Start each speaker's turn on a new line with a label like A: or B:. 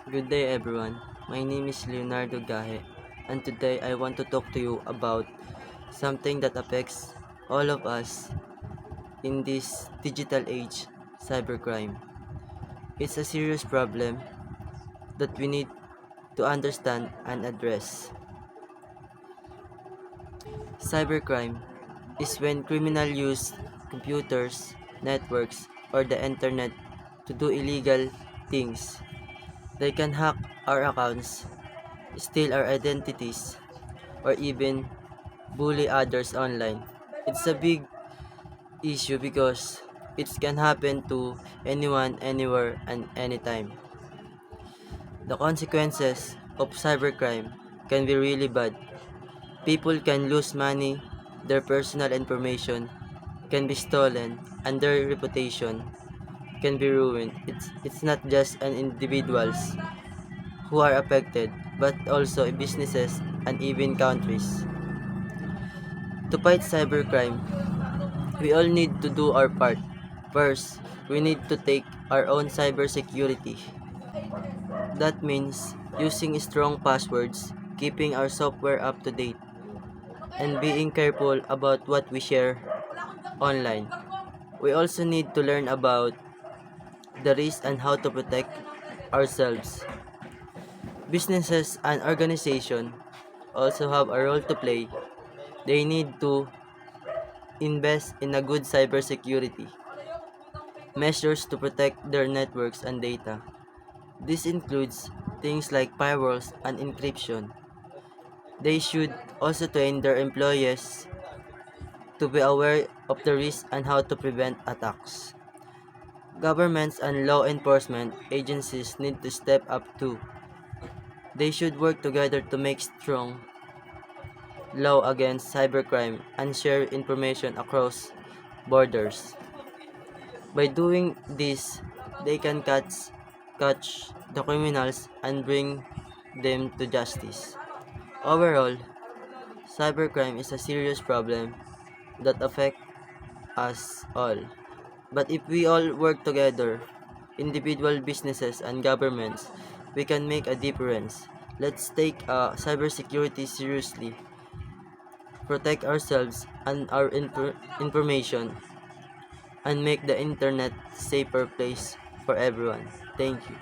A: Good day, everyone. My name is Leonardo Gahe, and today I want to talk to you about something that affects all of us in this digital age, cybercrime. It's a serious problem that we need to understand and address. Cybercrime is when criminals use computers, networks, or the internet to do illegal things. They can hack our accounts, steal our identities, or even bully others online. It's a big issue because it can happen to anyone, anywhere, and anytime. The consequences of cybercrime can be really bad. People can lose money, their personal information can be stolen, and their reputation can be ruined. It's not just an individuals who are affected, but also businesses and even countries. To fight cybercrime, we all need to do our part. First, we need to take our own cybersecurity. That means using strong passwords, keeping our software up to date, and being careful about what we share online. We also need to learn about the risk and how to protect ourselves. Businesses and organizations also have a role to play. They need to invest in a good cybersecurity measures to protect their networks and data. This includes things like firewalls and encryption. They should also train their employees to be aware of the risks and how to prevent attacks. Governments and law enforcement agencies need to step up too. They should work together to make strong law against cybercrime and share information across borders. By doing this, they can catch the criminals and bring them to justice. Overall, cybercrime is a serious problem that affects us all. But if we all work together, individual businesses and governments, we can make a difference. Let's take cybersecurity seriously, protect ourselves and our information, and make the internet safer place for everyone. Thank you.